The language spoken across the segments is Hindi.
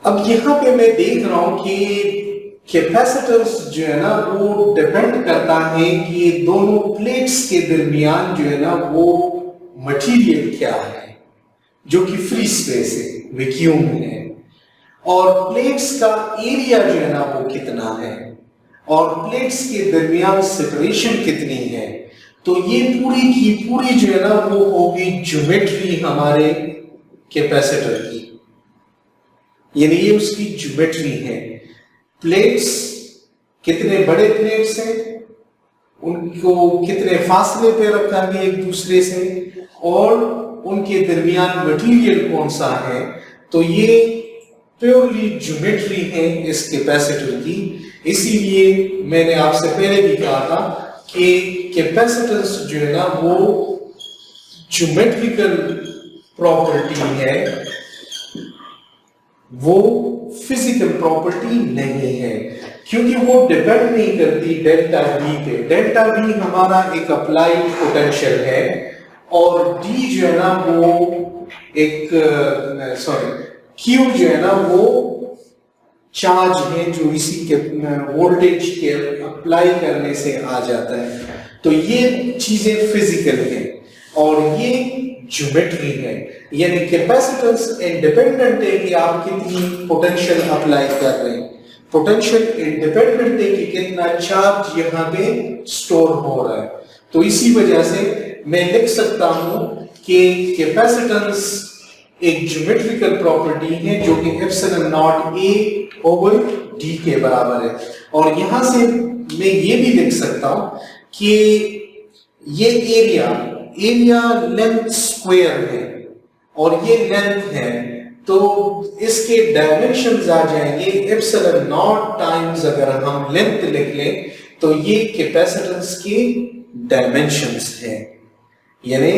अब यहाँ पे मैं देख रहा हूं कि कैपेसिटेंस जो है ना वो डिपेंड करता है कि दोनों प्लेट्स के दरमियान जो है ना वो मटेरियल क्या है, जो कि फ्री स्पेस है, वैक्यूम है, और प्लेट्स का एरिया जो है ना वो कितना है, और प्लेट्स के दरमियान सेपरेशन कितनी है। तो ये पूरी की पूरी जो है ना वो होगी ज्योमेट्री हमारे कैपेसिटर की, यानी ये उसकी ज्योमेट्री है। प्लेट्स कितने बड़े प्लेट्स हैं, उनको कितने फासले पे रखा गया एक दूसरे से, और उनके दरमियान मटेरियल कौन सा है। तो ये प्योरली ज्योमेट्री है इस कैपेसिटर की। इसीलिए मैंने आपसे पहले भी कहा था कि कैपेसिटेंस जो है ना वो ज्योमेट्रिकल प्रॉपर्टी है, वो फिजिकल प्रॉपर्टी नहीं है, क्योंकि वो डिपेंड नहीं करती डेल्टा वी पे। डेल्टा वी हमारा एक अप्लाइड पोटेंशियल है, और डी जो है ना वो एक क्यू जो है ना वो चार्ज है जो इसी के वोल्टेज के अप्लाई करने से आ जाता है। तो ये चीजें फिजिकल है और ये ज्योमेट्री है, यानी कैपेसिटेंस इंडिपेंडेंट है कि आप कितनी पोटेंशियल अप्लाई कर रहे हैं, पोटेंशियल इंडिपेंडेंट है कि कितना चार्ज यहाँ पे स्टोर हो रहा है। तो इसी वजह से मैं लिख सकता हूं कि कैपेसिटेंस एक ज्योमेट्रिकल प्रॉपर्टी है जो कि epsilon not a over D के बराबर है। और यहां से मैं ये भी लिख सकता हूं कि ये एरिया लेंथ स्क्वायर है और ये लेंथ है, तो इसके डायमेंशंस आ जाएंगे एप्सिलॉन नॉट टाइम्स, अगर हम लेंथ लिख लें तो ये कैपेसिटेंस के डायमेंशंस हैं, यानी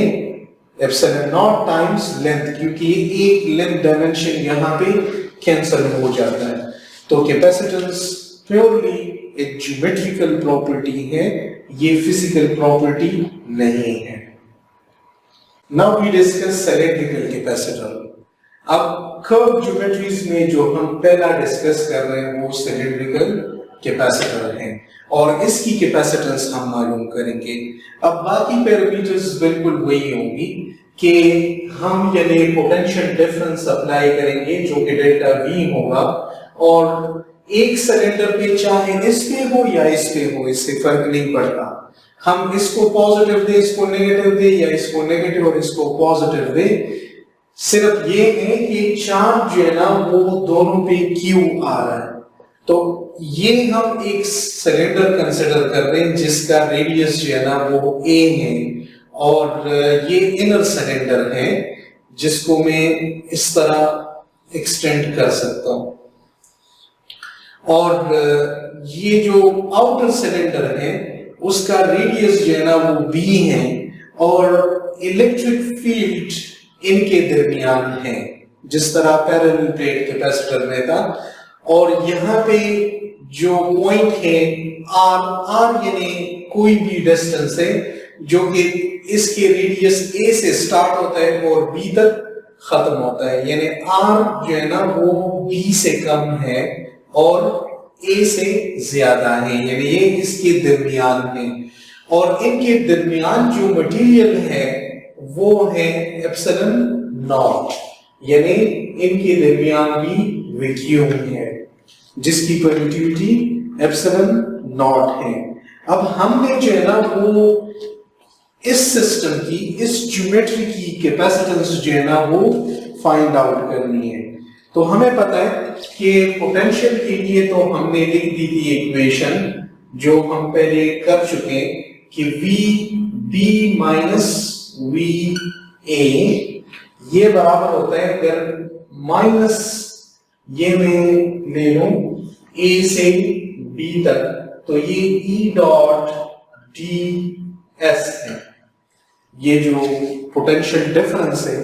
एप्सिलॉन नॉट टाइम्स लेंथ, क्योंकि एक लेंथ डायमेंशन यहां पे कैंसिल हो जाता है। तो कैपेसिटेंस प्योरली एक ज्योमेट्रिकल प्रॉपर्टी है, ये फिजिकल प्रॉपर्टी नहीं है। Now we discuss cylindrical capacitor. अब कर्व ज्योमेट्रीज में जो हम पहला डिस्कस कर रहे हैं वो सिलेंड्रिकल कैपेसिटर है, और इसकी कैपेसिटेंस हम मालूम करेंगे। अब बाकी पैरामीटर्स बिल्कुल वही होंगी कि हम यानी पोटेंशियल डिफरेंस अप्लाई करेंगे जो कि डेल्टा वी होगा, और एक सिलेंडर पे चाहे इस पे हो या इस पे हो इससे फर्क नहीं पड़ता, हम इसको पॉजिटिव दे, इसको नेगेटिव दे, या इसको नेगेटिव और इसको पॉजिटिव दे, सिर्फ ये है कि चार्ज जो है ना वो दोनों पे क्यू आ रहा है। तो ये हम एक सिलेंडर कंसिडर कर रहे हैं जिसका रेडियस जो है ना वो a है, और ये इनर सिलेंडर है जिसको मैं इस तरह एक्सटेंड कर सकता हूं, और ये जो आउटर सिलेंडर है उसका रेडियस जो है ना वो b है, और इलेक्ट्रिक फील्ड इनके दरमियान है जिस तरह पैरेलल प्लेट कैपेसिटर में था। और यहाँ पे जो पॉइंट है r यानी कोई भी डिस्टेंस है जो कि इसके रेडियस a से स्टार्ट होता है और b तक खत्म होता है, यानी r जो है ना वो b से कम है और a से ज्यादा है, यानी ये इसके दरमियान है। और इनके दरमियान जो मटेरियल है वो है एप्सिलॉन नॉट, यानी इनके दरमियान भी वैक्यूम है जिसकी परमिटिविटी एप्सिलॉन नॉट है। अब हमने जो है ना वो इस सिस्टम की, इस ज्योमेट्री की कैपेसिटेंस जो है ना वो फाइंड आउट करनी है। तो हमें पता है कि पोटेंशियल के लिए तो हमने लिख दी थी इक्वेशन जो हम पहले कर चुके कि V B minus V A ये बराबर होता है, अगर माइनस ये मैं ले लूं ए से बी तक तो ये ई डॉट डी एस है, ये जो पोटेंशियल डिफरेंस है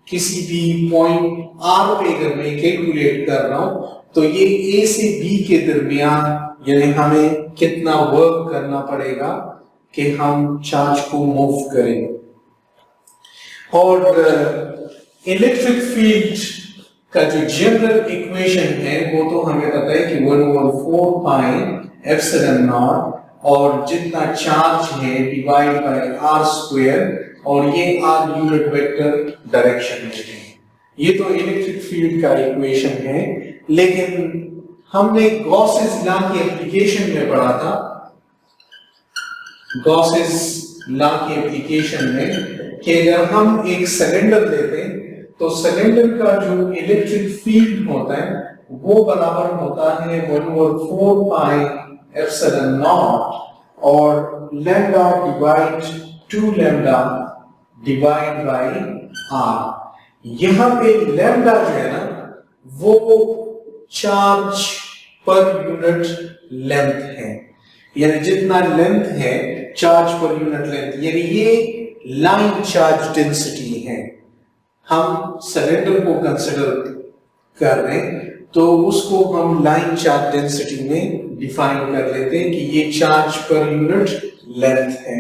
किसी भी पॉइंट आर पे अगर मैं कैलकुलेट कर रहा हूं तो ये ए से बी के दरमियान यानी हमें कितना वर्क करना पड़ेगा कि हम चार्ज को मूव करें। और इलेक्ट्रिक फील्ड का जो जनरल इक्वेशन है वो तो हमें पता है कि 1/4 पाई एप्सिलॉन नॉट और जितना चार्ज है डिवाइड बाय आर स्क्वायर और ये आर यूनिट वेक्टर डायरेक्शन में है। ये तो इलेक्ट्रिक फील्ड का इक्वेशन है, लेकिन हमने गॉसेस लॉ की एप्लीकेशन में पढ़ा था, गॉसेस लॉ की एप्लीकेशन में कि अगर हम एक सिलेंडर लेते हैं तो सिलेंडर का जो इलेक्ट्रिक फील्ड होता है वो बराबर होता है 1/4 पाई एप्सिलॉन नॉट और lambda divide 2 lambda divide by R. यहां पे लैम्डा जो है ना वो चार्ज पर यूनिट लेंथ है, यानी जितना लेंथ है चार्ज पर यूनिट लेंथ, यानी ये लाइन चार्ज डेंसिटी है। हम सिलेंडर को कंसिडर कर रहे हैं तो उसको हम लाइन चार्ज डेंसिटी में डिफाइन कर लेते हैं कि ये चार्ज पर यूनिट लेंथ है।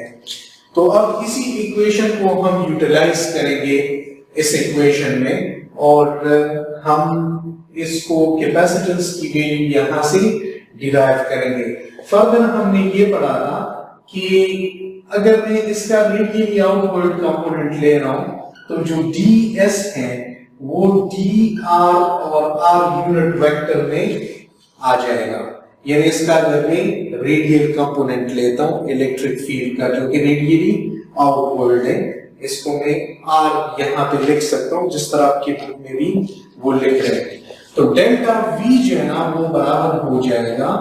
तो अब इसी इक्वेशन को हम यूटिलाइज करेंगे इस इक्वेशन में और हम इसको कैपेसिटेंस की वैल्यू यहां से डिराइव करेंगे। फर्दर हमने ये पढ़ा था कि अगर मैं इसका रेडियली आउटवर्ड कंपोनेंट ले रहा हूं तो जो ds है वो dr और r यूनिट वेक्टर में आ जाएगा, यानी इसका अगर मैं रेडियल कंपोनेंट लेता हूं इलेक्ट्रिक फील्ड का जो कि रेडियली आउटवर्ड है, इसको मैं r यहां पे लिख सकता हूं जिस तरह आपकी बुक में भी वो लिख रहे हैं। तो डेल्टा v जो है ना वो बराबर हो जाएगा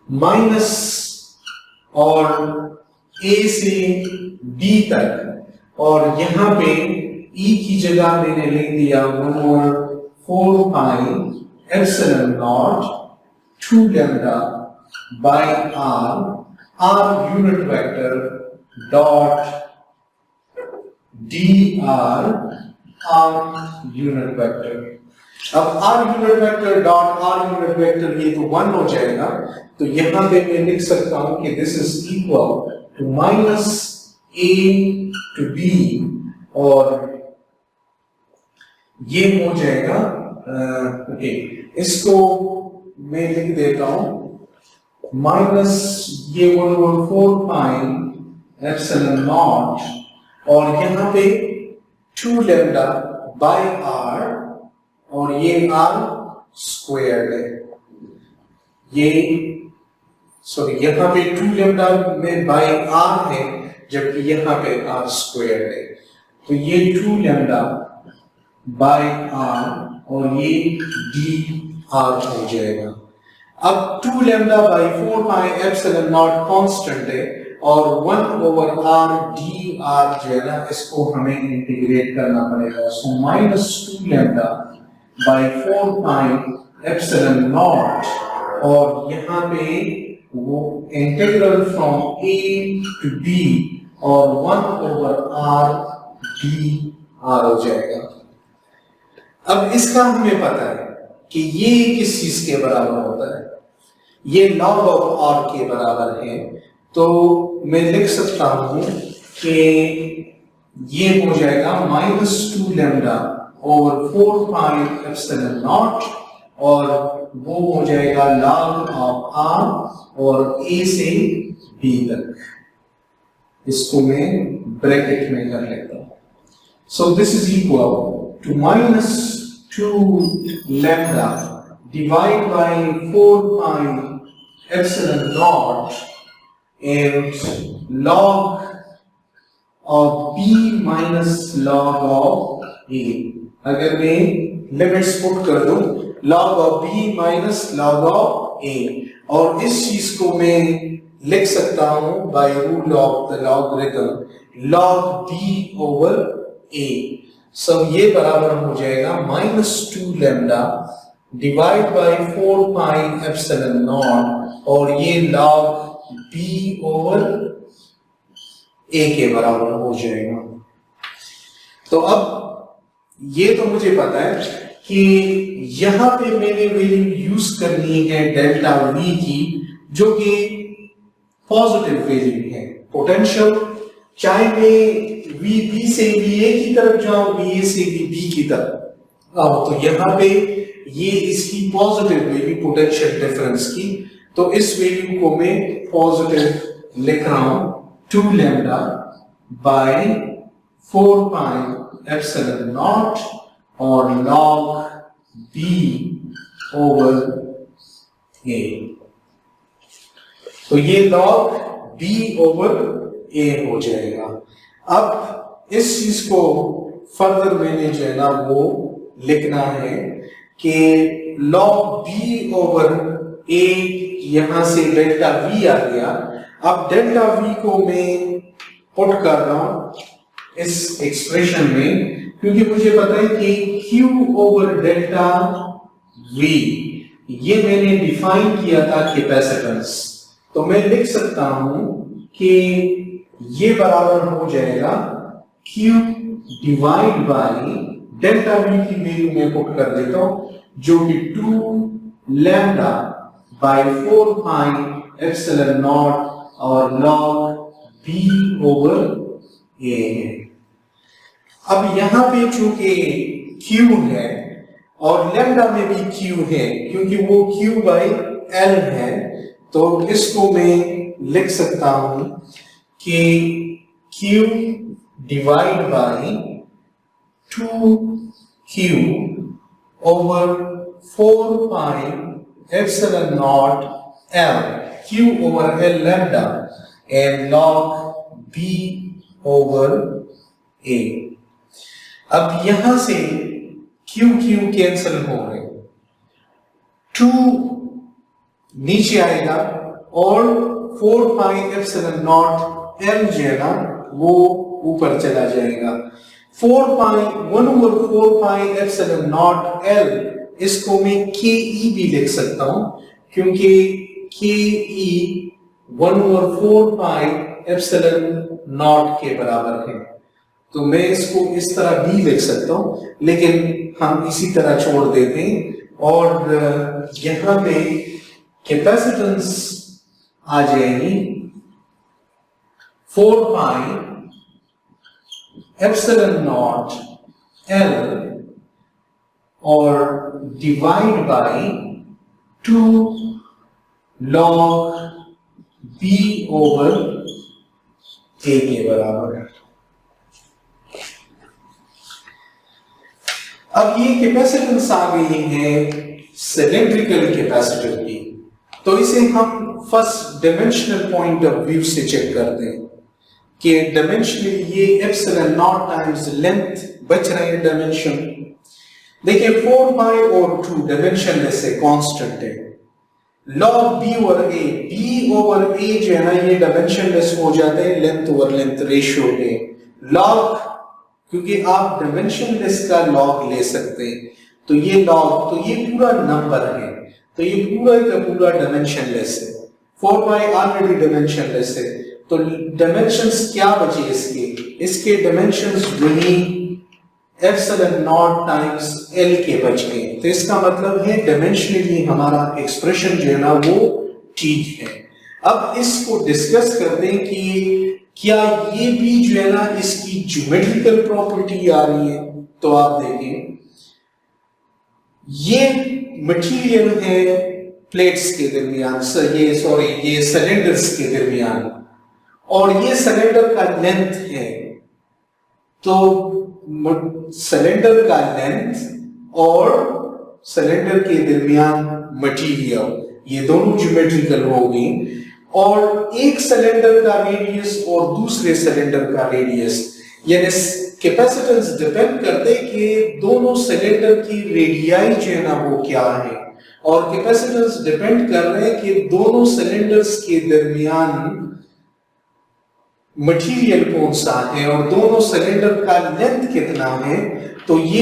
माइनस और a से b तक, और यहां पे E की जगह मैंने लिख दिया 1/4 pi epsilon not 2 lambda bye r unit vector dot dr r unit vector. अब r unit vector dot r unit vector ये तो 1 हो जाएगा, तो यहां पे मैं लिख सकता हूं कि this is equal to minus a to b और ये हो जाएगा ओके, इसको मैं लिख देता हूं माइनस ये 1/4 पाई एप्सिलॉन नॉट और यहां पे 2 लैम्डा बाय r और ये r स्क्वायर्ड है, ये सॉरी यहां पे 2 लैम्डा में बाय r है जबकि यहां पे r स्क्वायर्ड है, तो ये 2 लैम्डा बाय r और ये dr हो जाएगा। अब 2 lambda by 4 pi epsilon not constant है और 1/r dr जो है ना इसको हमें इंटीग्रेट करना पड़ेगा, so minus 2 lambda by 4 pi epsilon naught और यहाँ पे वो integral from a to b और 1/r dr हो जाएगा। अब इसका हमें पता है कि ये किस चीज के बराबर होता है, ये log ऑफ r के बराबर है, तो मैं लिख सकता हूं कि ये हो जाएगा minus 2 lambda over 4 pi epsilon naught और वो हो जाएगा log ऑफ r और a से b तक, इसको मैं ब्रैकेट में कर लेता हूं। So this is equal to minus 2 lambda divided by 4 pi epsilon naught and log of b minus log of a। अगर मैं लिमिट्स पुट कर दूं log of b minus log of a और इस चीज को मैं लिख सकता हूं by rule of the logarithm log b over a। सब ये बराबर हो जाएगा minus 2 lambda divide bye 4 pi epsilon naught और ये लॉग b ओवर a के बराबर हो जाएगा। तो अब ये तो मुझे पता है कि यहां पे मैंने वैल्यू यूज करनी है डेल्टा v की जो कि पॉजिटिव वैल्यू है। पोटेंशियल चाहे मैं VB से VA की तरफ जाऊं, VA से VB की तरफ, तो यहाँ पे ये इसकी पॉजिटिव वैल्यू पोटेंशियल डिफरेंस की, तो इस वैल्यू को मैं पॉजिटिव लिख रहा हूं 2 lambda by 4 pi epsilon naught और log b ओवर a। तो ये log b ओवर a हो जाएगा। अब इस चीज को फर्दर मैंने जो है ना वो लिखना है कि log b ओवर a, यहां से डेल्टा v आ गया। अब डेल्टा v को मैं पुट कर रहा हूं इस एक्सप्रेशन में, क्योंकि मुझे पता है कि q ओवर डेल्टा v ये मैंने डिफाइन किया था कैपेसिटेंस, तो मैं लिख सकता हूं कि ये बराबर हो जाएगा q divide by delta v की वैल्यू मैं पुट कर देता हूं, जो कि 2 lambda by 4 pi epsilon naught और log b ओवर a है। अब यहां पे चूंकि q है और लैम्डा में भी q है, क्योंकि वो q बाई l है, तो इसको मैं लिख सकता हूं कि q divide by 2q over 4 pi epsilon not l, q over l lambda and log b over a। अब यहां से q कैंसिल हो गए, 2 नीचे आएगा और 4 पाई एप्सिलॉन नॉट l जो है ना वो ऊपर चला जाएगा। 1 over 4 pi epsilon not l, इसको मैं ke भी लिख सकता हूं, क्योंकि ke 1 over 4 pi epsilon not के बराबर है, तो मैं इसको इस तरह भी लिख सकता हूं, लेकिन हम इसी तरह छोड़ देते हैं। और यहां पे कैपेसिटेंस आ जाएगी 4 पाई एप्सिलॉन नॉट l और divide by 2 log b over a के बराबर है। अब ये कैपेसिटेंस आ गई है सिलेंड्रिकल कैपेसिटर की, तो इसे हम first dimensional point of view से चेक करते हैं कि डायमेंशनली ये एप्सिलॉन नॉट टाइम्स लेंथ बच रहे हैं डायमेंशन। देखिए 4 पाई और 2 डायमेंशनलेस है, कांस्टेंट है। log b ओवर a जो है ना ये डायमेंशनलेस हो जाते हैं, लेंथ ओवर लेंथ रेशियो है। log, क्योंकि आप डायमेंशनलेस का log ले सकते हैं, तो ये log, तो ये पूरा नंबर है, तो ये पूरा का पूरा डायमेंशनलेस है। 4 पाई ऑलरेडी डायमेंशनलेस है, तो डायमेंशंस क्या बचे इसके डायमेंशंस वही एप्सिलॉन नॉट टाइम्स l के बच गए। तो इसका मतलब है डायमेंशनली हमारा एक्सप्रेशन जो है ना वो ठीक है। अब इसको डिस्कस करते हैं कि क्या ये भी जो है ना इसकी ज्योमेट्रिकल प्रॉपर्टी आ रही है। तो आप देखिए ये मटेरियल है प्लेट्स के दरमियान, ये सिलेंडर्स के दरमियान, और ये सिलेंडर का लेंथ है। तो सिलेंडर का लेंथ और सिलेंडर के दरमियान मटेरियल, ये दोनों ज्योमेट्रिकल होगी, और एक सिलेंडर का रेडियस और दूसरे सिलेंडर का रेडियस, यानी कैपेसिटेंस डिपेंड करते हैं कि दोनों सिलेंडर की रेडियाई जो है ना वो क्या है, और कैपेसिटेंस डिपेंड कर रहे हैं कि दोनों सिलेंडर्स के दरमियान मटेरियल कौन सा है और दोनों सिलेंडर का लेंथ कितना है। तो ये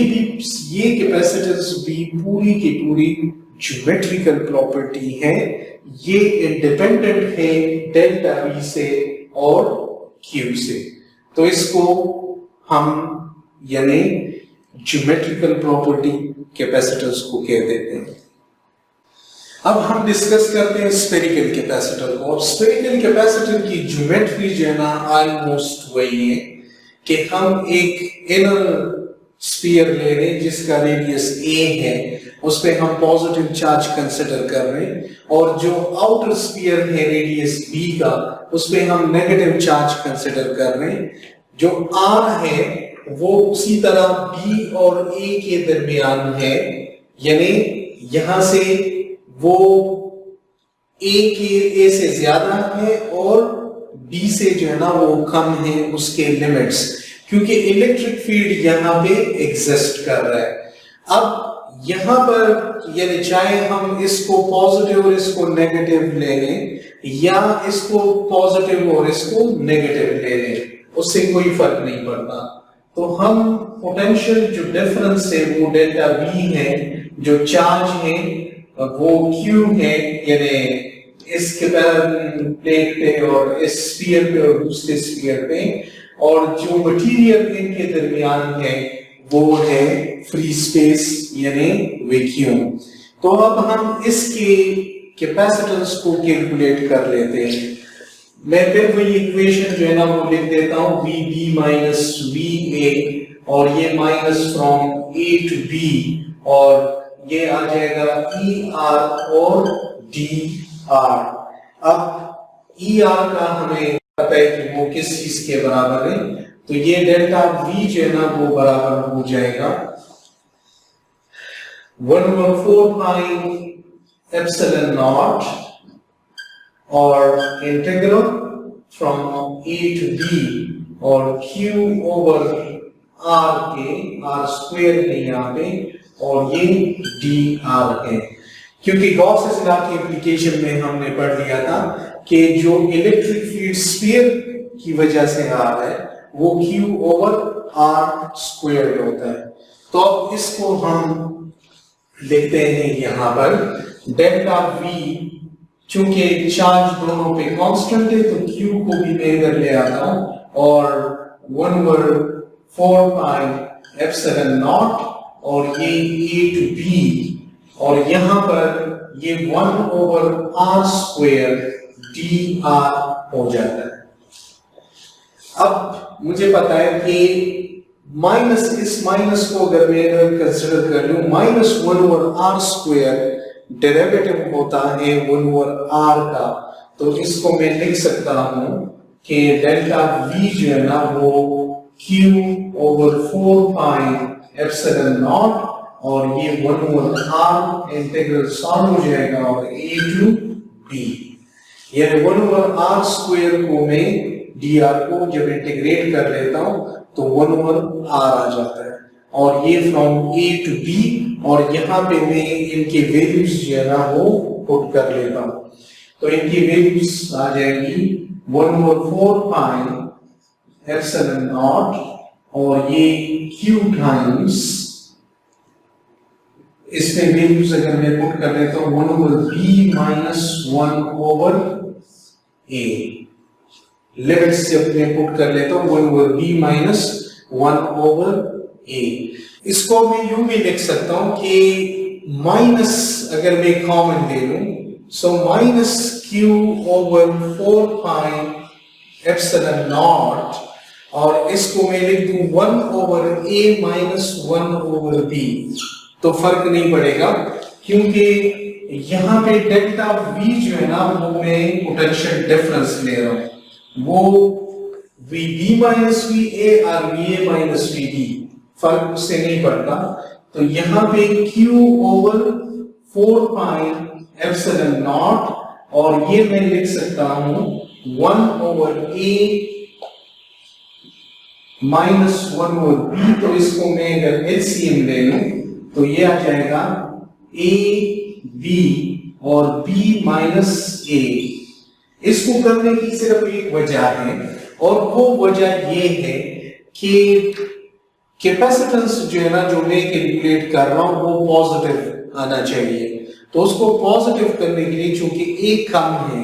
कैपेसिटेंस भी पूरी की पूरी ज्योमेट्रिकल प्रॉपर्टी है, ये इंडिपेंडेंट है डेल्टा V से और Q से। तो इसको हम यानी ज्योमेट्रिकल प्रॉपर्टी कैपेसिटेंस को कह देते हैं। अब हम डिस्कस करते हैं स्फेरिकल कैपेसिटर को। स्फेरिकल कैपेसिटर की ज्योमेट्री जो है ना ऑलमोस्ट वही है कि हम एक इनर स्फीयर ले रहे हैं जिसका रेडियस a है, उस पे हम पॉजिटिव चार्ज कंसिडर कर रहे हैं, और जो आउटर स्फीयर है रेडियस b का, उस पे हम नेगेटिव चार्ज कंसिडर कर रहे हैं। जो r है वो उसी तरह b और a के दरमियान है, यानी यहां से वो a से ज्यादा है और b से जो है ना वो कम है उसके लिमिट्स, क्योंकि इलेक्ट्रिक फील्ड यहाँ पे एग्जिस्ट कर रहा है। अब यहाँ पर यानी चाहे हम इसको पॉजिटिव और इसको नेगेटिव ले लें या इसको पॉजिटिव और इसको नेगेटिव ले लें, उससे कोई फर्क नहीं पड़ता। तो हम पोटेंशियल जो डिफरेंस है वो डेल्टा V है, जो चार्ज है वो Q है, यानी इस प्लेट पे और इस स्फीयर पे और दूसरे स्फीयर पे, और जो मटेरियल इनके दरमियान है वो है फ्री स्पेस यानी वैक्यूम। तो अब हम इसके कैपेसिटेंस को कैलकुलेट कर लेते हैं। मैं फिर वही इक्वेशन जो है ना वो लिख देता हूं, VB माइनस VA, और ये minus from A to B, और ये आ जाएगा ER और DR। अब ER का हमें पता है कि वो किस चीज के बराबर है, तो ये डेल्टा V जो है ना वो बराबर हो जाएगा 1/4 पाई एप्सिलॉन नॉट और integral from A to B और Q ओवर R के, R स्क्वायर है यहाँ पे, और ये DR है। क्योंकि गॉस लॉ की एप्लीकेशन में हमने पढ़ लिया था कि जो इलेक्ट्रिक फील्ड स्फीयर की वजह से आ रहा है वो Q ओवर R स्क्वायर होता है। तो अब इसको हम लिखते हैं यहाँ पर डेल्टा V, चूंकि चार्ज दोनों पे कांस्टेंट है तो Q को भी मैं इधर ले आता हूं, और 1/4 पाई एप्सिलॉन नॉट, और ये A to B, और यहां पर ये 1/r स्क्वायर dr हो जाता है। अब मुझे पता है कि माइनस, इस माइनस को अगर मैं कंसिडर कर लूं, माइनस 1/r स्क्वायर डेरिवेटिव होता है 1/r का, तो इसको मैं लिख सकता हूं कि डेल्टा V जो है ना वो Q/4 पाई एप्सिलॉन नॉट, और ये 1/r इंटीग्रल सॉल्व हो जाएगा, और A to B, यानी 1/r स्क्वायर को मैं dr को जब इंटीग्रेट कर लेता हूं तो 1/r आ जाता है, और ये फ्रॉम A to B, और यहाँ पे मैं इनकी वैल्यूज जो है ना वो पुट कर लेता हूं। तो इनकी वैल्यूज आ जाएगी 1/4 पाई एप्सिलॉन नॉट, और ये Q टाइम्स, इसमें वैल्यूज अगर मैं पुट कर लेता हूं 1/b माइनस 1/a, लिमिट्स जब मैं पुट कर लेता हूं 1/b माइनस 1/a। इसको मैं यूं भी लिख सकता हूं कि माइनस अगर मैं कॉमन ले लूं, सो माइनस Q/4 पाई एप्सिलॉन नॉट, और इसको मैं लिख दूं 1/a माइनस 1/b, तो फर्क नहीं पड़ेगा, क्योंकि यहां पे डेल्टा V जो है ना वो मैं पोटेंशियल डिफरेंस ले रहा हूं, वो VB माइनस VA और VA माइनस VB, फर्क उससे नहीं पड़ता। तो यहां पे Q/4 पाई एप्सिलॉन नॉट, और ये मैं लिख सकता हूं 1/a माइनस 1/b, तो इसको मैं अगर LCM ले लूं तो ये आ जाएगा A B और B माइनस A। इसको करने की सिर्फ एक वजह है, और वो वजह ये है कि कैपेसिटेंस जो है ना जो मैं कैलकुलेट कर रहा हूं वो पॉजिटिव आना चाहिए। तो उसको पॉजिटिव करने के लिए चूंकि A कम है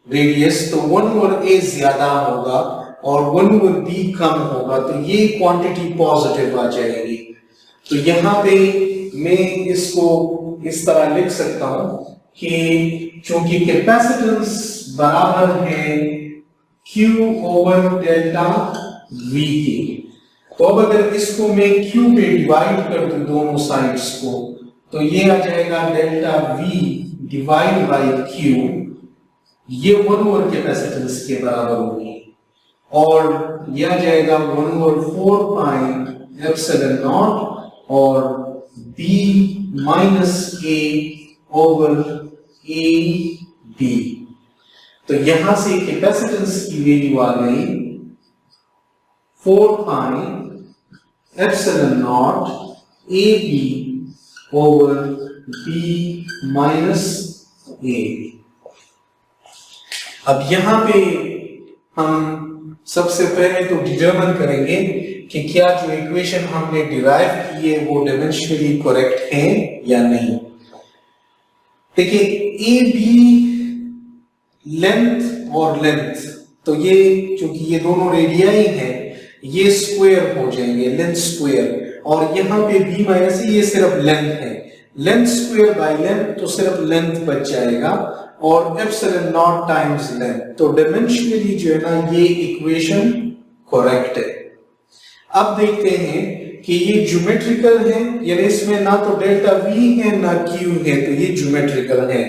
रेडियस, तो 1/a ज्यादा होगा और 1/b कम होगा, तो ये क्वांटिटी पॉजिटिव आ जाएगी। तो यहाँ पे मैं इसको इस तरह लिख सकता हूं कि चूंकि कैपेसिटेंस बराबर है Q ओवर डेल्टा V के, तो अब अगर इसको मैं Q पे डिवाइड कर दूं दोनों साइड्स को, तो ये आ जाएगा delta V divide by Q, ये 1 ओवर कैपेसिटेंस के बराबर होगी, और यह आ जाएगा 1 ओवर 4 पाई एप्सिलॉन नॉट और B minus A over A B। तो यहां से कैपेसिटेंस की वैल्यू आ गई 4 pi epsilon not A B over B minus A। अब यहां पे हम सबसे पहले तो डिटरमाइन करेंगे कि क्या जो इक्वेशन हमने डिराइव की है वो डायमेंशनली करेक्ट है या नहीं। देखिए ए बी लेंथ और लेंथ, तो ये चूंकि ये दोनों रेडियाई हैं, ये स्क्वायर हो जाएंगे, लेंथ स्क्वायर, और यहाँ पे b माइनस ये सिर्फ लेंथ है, लेंथ स्क्वायर बाय लेंथ, तो सिर्फ लेंथ बच जाएगा, और एप्सिलॉन नॉट टाइम्स लेंथ, तो डायमेंशनली जो है ना ये इक्वेशन करेक्ट है। अब देखते हैं कि ये ज्योमेट्रिकल है, यानी इसमें ना तो डेल्टा V है ना Q है, तो ये ज्योमेट्रिकल है।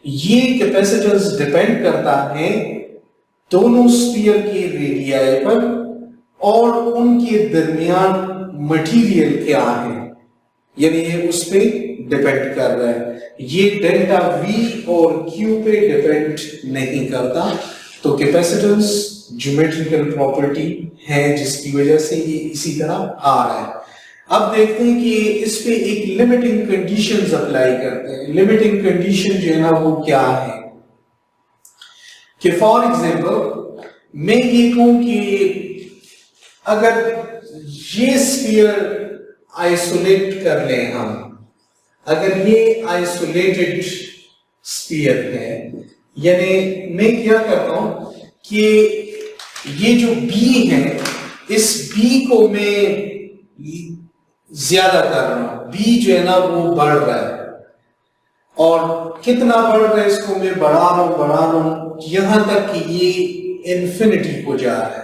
ये कैपेसिटेंस डिपेंड करता है दोनों स्फीयर के रेडियाई पर और उनके दरमियान मटेरियल क्या है, यानी ये उस पे डिपेंड कर रहा है। ये डेल्टा V और Q पे डिपेंड नहीं करता, तो कैपेसिटेंस ज्योमेट्रिकल प्रॉपर्टी है जिसकी वजह से ये इसी तरह आ रहा है। अब देखते हैं कि इस पे एक लिमिटिंग कंडीशंस अप्लाई करते हैं। लिमिटिंग कंडीशन जो है ना वो क्या है कि फॉर एग्जांपल मैं ये कहूं कि अगर ये स्फीयर आइसोलेट कर लें हम, अगर ये आइसोलेटेड स्फीयर है, यानी मैं क्या करता हूं कि ये जो B है, इस B को मैं ज्यादा कर रहा हूं, B जो है ना वो बढ़ रहा है, और कितना बढ़ रहा है इसको मैं बढ़ा रहा हूं यहां तक कि ये इंफिनिटी को जा रहा है।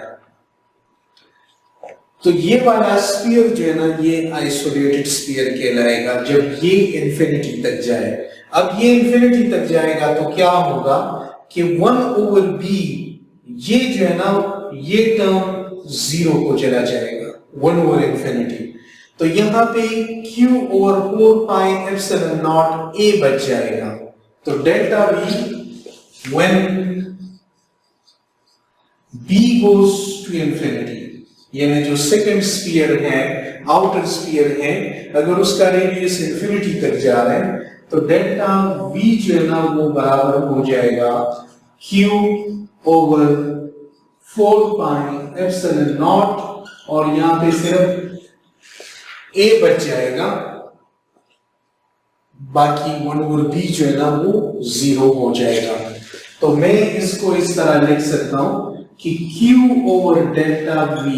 तो ये वाला स्फीयर जो है ना ये आइसोलेटेड स्फीयर कहलाएगा जब ये इंफिनिटी तक जाए। अब ये इंफिनिटी तक जाएगा तो क्या होगा कि 1 ओवर B, ये जो है ना ये टर्म 0 को चला जाएगा, 1 ओवर इंफिनिटी। तो यहां पे Q over 4 pi epsilon not A बच जाएगा। तो delta V when B goes to infinity, यानी जो सेकंड स्फीयर है, आउटर स्फीयर है, अगर उसका रेडियस इंफिनिटी तक जा रहा है तो डेल्टा V जो है ना वो बराबर हो जाएगा Q over 4 pi epsilon naught, और यहां पे सिर्फ A बच जाएगा, बाकी 1 ओवर B जो है ना वो 0 हो जाएगा। तो मैं इसको इस तरह लिख सकता हूं कि Q ओवर डेल्टा V,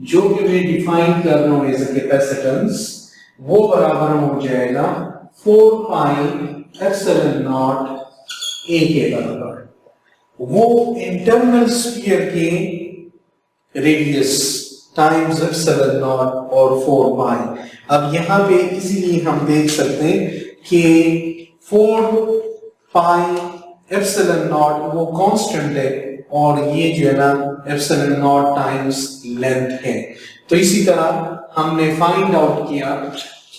जो कि मैं डिफाइन कर रहा हूं एज अ कैपेसिटेंस, वो बराबर हो जाएगा 4 पाई एप्सिलॉन नॉट A के बराबर, वो इंटरनल स्फीयर के रेडियस टाइम्स एप्सिलॉन नॉट और 4 पाई। अब यहां पे इसीलिए हम देख सकते हैं कि 4 पाई एप्सिलॉन नॉट वो कांस्टेंट है, और ये जो है ना एप्सिलॉन नॉट टाइम्स लेंथ है। तो इसी तरह हमने फाइंड आउट किया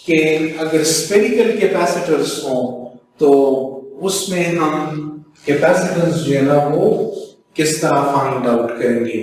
कि अगर स्फेरिकल कैपेसिटर्स हो तो उसमें हम कैपेसिटेंस जो है ना वो किस तरह फाइंड आउट करेंगे।